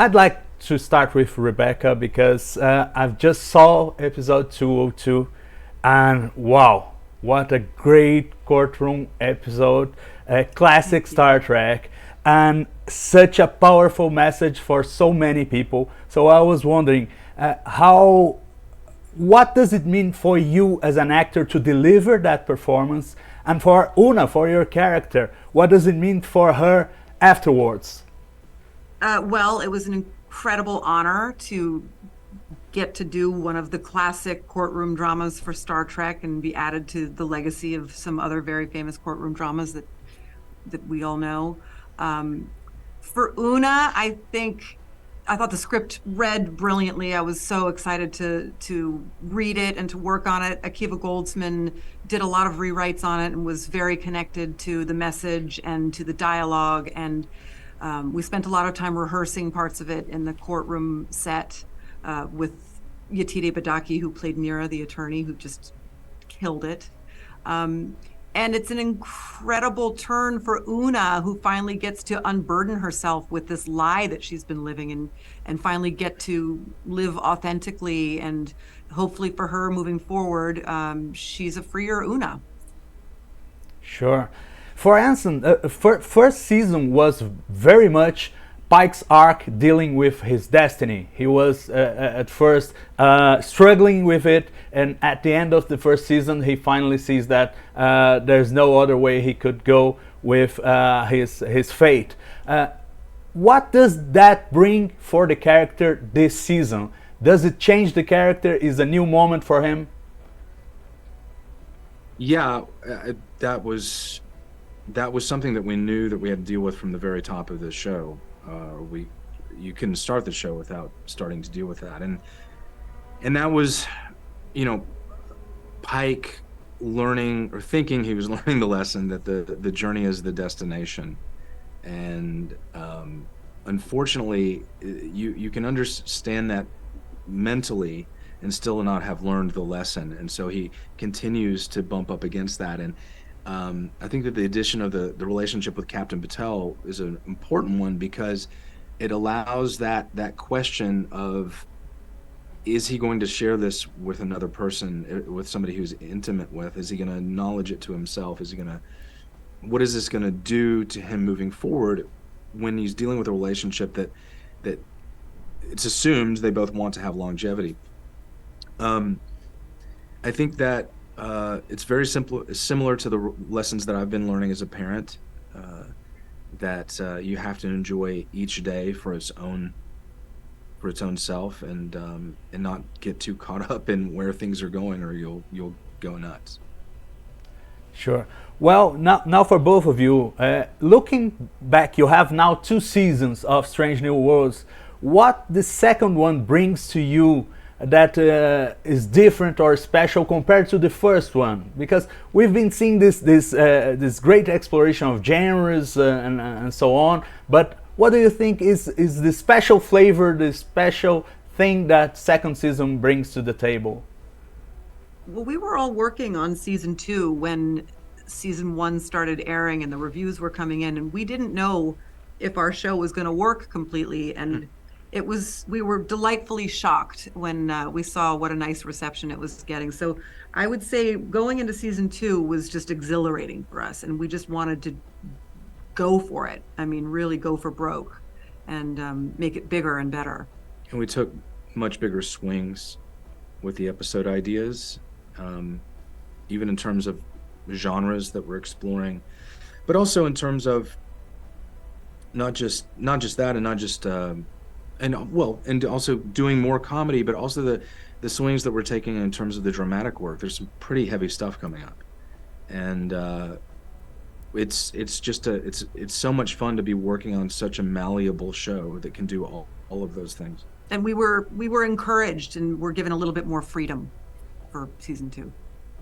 I'd like to start with Rebecca because I've just saw episode 202, and wow, what a great courtroom episode, a classic Star Trek, and such a powerful message for so many people. So I was wondering, what does it mean for you as an actor to deliver that performance, and for Una, for your character, what does it mean for her afterwards? Well, it was an incredible honor to get to do one of the classic courtroom dramas for Star Trek and be added to the legacy of some other very famous courtroom dramas that we all know. For Una, I thought the script read brilliantly. I was so excited to read it and to work on it. Akiva Goldsman did a lot of rewrites on it and was very connected to the message and to the dialogue. And we spent a lot of time rehearsing parts of it in the courtroom set with Yetide Badaki, who played Mira, the attorney, who just killed it. And it's an incredible turn for Una, who finally gets to unburden herself with this lie that she's been living and finally get to live authentically. And hopefully for her moving forward, she's a freer Una. Sure. For Anson, first season was very much Pike's arc dealing with his destiny. He was at first struggling with it, and at the end of the first season he finally sees that there's no other way he could go with his fate. What does that bring for the character this season? Does it change the character? Is a new moment for him? Yeah, that was something that we knew that we had to deal with from the very top of the show. You couldn't start the show without starting to deal with that, and that was, Pike learning or thinking he was learning the lesson that the journey is the destination, and unfortunately, you can understand that mentally and still not have learned the lesson, and so he continues to bump up against that. And I think that the addition of the relationship with Captain Patel is an important one because it allows that question of, is he going to share this with another person, with somebody who's intimate with? Is he going to acknowledge it to himself? What is this going to do to him moving forward when he's dealing with a relationship that it's assumed they both want to have longevity? I think that it's very similar to the lessons that I've been learning as a parent, that you have to enjoy each day for its own self, and not get too caught up in where things are going, or you'll go nuts. Sure. Well, now for both of you, looking back, you have now 2 seasons of Strange New Worlds. What the second one brings to you that is different or special compared to the first one? Because we've been seeing this great exploration of genres and so on, but what do you think is the special flavor, the special thing that second season brings to the table? Well, we were all working on season 2 when season 1 started airing and the reviews were coming in, and we didn't know if our show was going to work completely, and we were delightfully shocked when we saw what a nice reception it was getting. So I would say going into season 2 was just exhilarating for us, and we just wanted to go for it. I mean, really go for broke and make it bigger and better. And we took much bigger swings with the episode ideas, even in terms of genres that we're exploring, but also in terms of not just that, and not just and also doing more comedy, but also the swings that we're taking in terms of the dramatic work. There's some pretty heavy stuff coming up, and it's so much fun to be working on such a malleable show that can do all of those things. And we were encouraged, and we're given a little bit more freedom for season 2.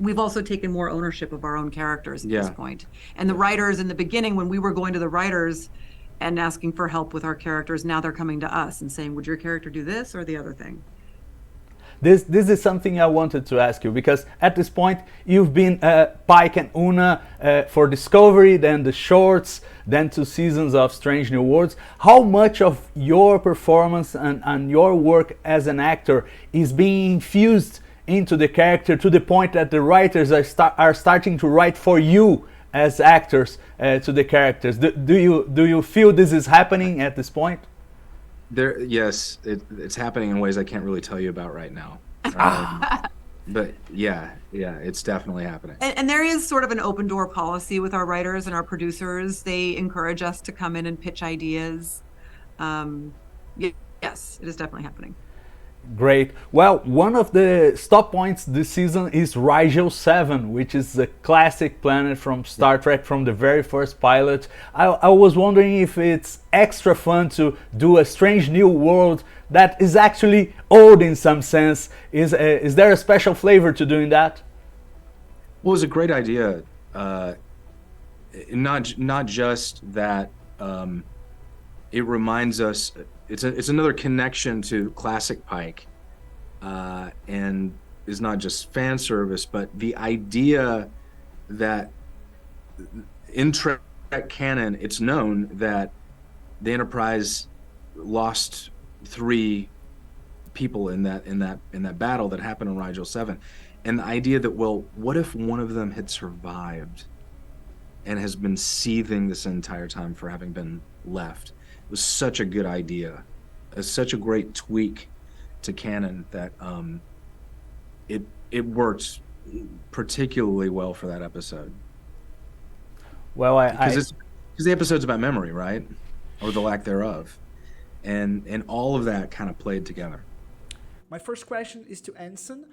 We've also taken more ownership of our own characters at this point. And the writers, in the beginning, when we were going to the writers and asking for help with our characters, now they're coming to us and saying, would your character do this or the other thing? This is something I wanted to ask you, because at this point you've been Pike and Una for Discovery, then the shorts, then 2 seasons of Strange New Worlds. How much of your performance and your work as an actor is being infused into the character to the point that the writers are starting to write for you as actors to the characters? Do you feel this is happening at this point? Yes, it's happening in ways I can't really tell you about right now. But yeah, it's definitely happening. And there is sort of an open door policy with our writers and our producers. They encourage us to come in and pitch ideas. Yes, it is definitely happening. Great. Well, one of the stop points this season is Rigel VII, which is the classic planet from Star Trek from the very first pilot. I was wondering if it's extra fun to do a Strange New World that is actually old in some sense. Is there a special flavor to doing that? Well, it was a great idea. Not just that it reminds us, it's another connection to classic Pike, and is not just fan service, but the idea that in Trek canon, it's known that the Enterprise lost 3 people in that battle that happened in Rigel VII, and the idea that, well, what if one of them had survived and has been seething this entire time for having been left? It was such a good idea. It's such a great tweak to canon that it worked particularly well for that episode. Well, because the episode's about memory, right, or the lack thereof, and all of that kind of played together. My first question is to Anson.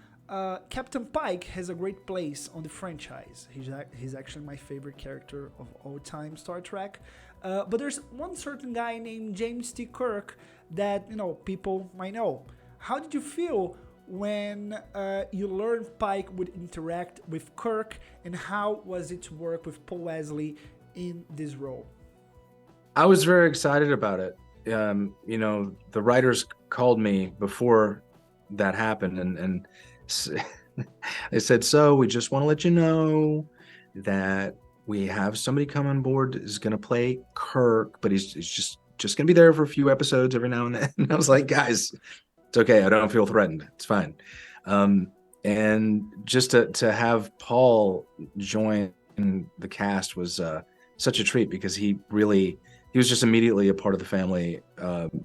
Captain Pike has a great place on the franchise. He's actually my favorite character of all time Star Trek. But there's one certain guy named James T. Kirk that people might know. How did you feel when you learned Pike would interact with Kirk, and how was it to work with Paul Wesley in this role? I was very excited about it. The writers called me before that happened, and they said, so we just want to let you know that we have somebody come on board is going to play Kirk, but he's just going to be there for a few episodes every now and then. And I was like, guys, it's okay. I don't feel threatened. It's fine. And just to have Paul join the cast was such a treat, because he was just immediately a part of the family.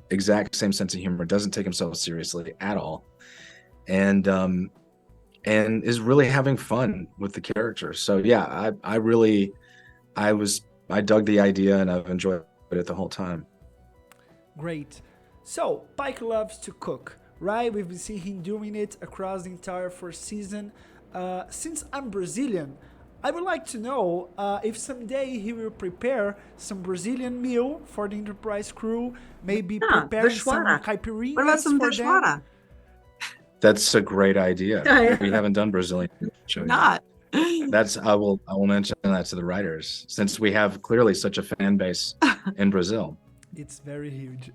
Exact same sense of humor, doesn't take himself seriously at all. And is really having fun with the character. So yeah, I dug the idea, and I've enjoyed it the whole time. Great. So Pike loves to cook, right? We've been seeing him doing it across the entire first season. Since I'm Brazilian, I would like to know if someday he will prepare some Brazilian meal for the Enterprise crew, maybe preparing some caipirinhas. What about some feijoada? That's a great idea. We haven't done Brazilian show Not. I will mention that to the writers, since we have clearly such a fan base in Brazil. It's very huge.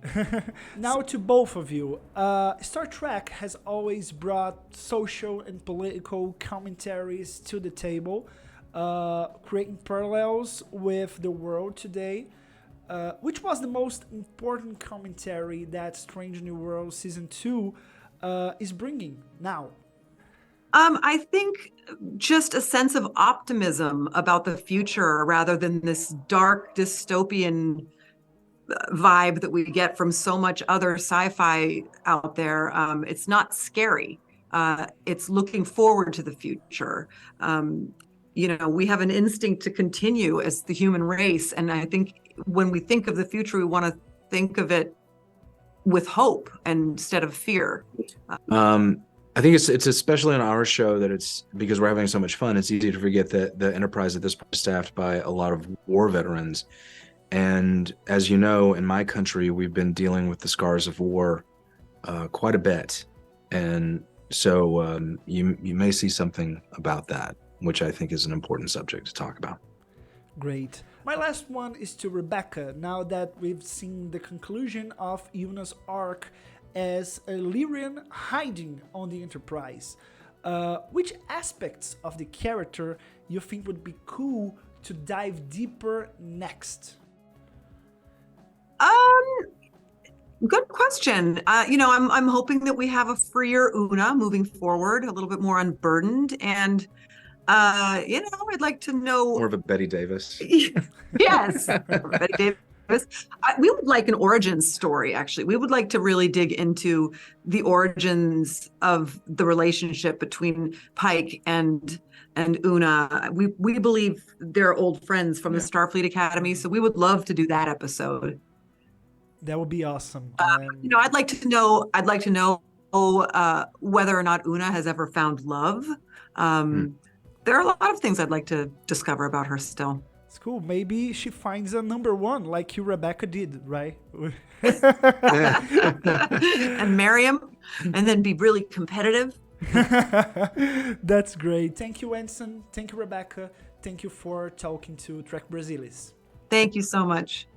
Now to both of you. Star Trek has always brought social and political commentaries to the table, creating parallels with the world today. Which was the most important commentary that Strange New Worlds Season 2 is bringing now? I think just a sense of optimism about the future, rather than this dark dystopian vibe that we get from so much other sci-fi out there. It's not scary. It's looking forward to the future. We have an instinct to continue as the human race. And I think when we think of the future, we want to think of it with hope instead of fear. I think it's especially on our show that it's because we're having so much fun. It's easy to forget that the Enterprise at this point is staffed by a lot of war veterans. And as you know, in my country, we've been dealing with the scars of war quite a bit. And so you may see something about that, which I think is an important subject to talk about. Great. My last one is to Rebecca. Now that we've seen the conclusion of Una's arc as a Lyrian hiding on the Enterprise. Which aspects of the character you think would be cool to dive deeper next? Good question. I'm hoping that we have a freer Una moving forward, a little bit more unburdened, and I'd like to know More of a Betty Davis. Yes, Betty Davis. We would like an origins story, actually. We would like to really dig into the origins of the relationship between Pike and Una. We believe they're old friends from the Starfleet Academy, so we would love to do that episode. That would be awesome. I'd like to know whether or not Una has ever found love. There are a lot of things I'd like to discover about her still. It's cool. Maybe she finds a number one like you, Rebecca, did, right? And marry him, and then be really competitive. That's great. Thank you, Anson. Thank you, Rebecca. Thank you for talking to Trek Brasilis. Thank you so much.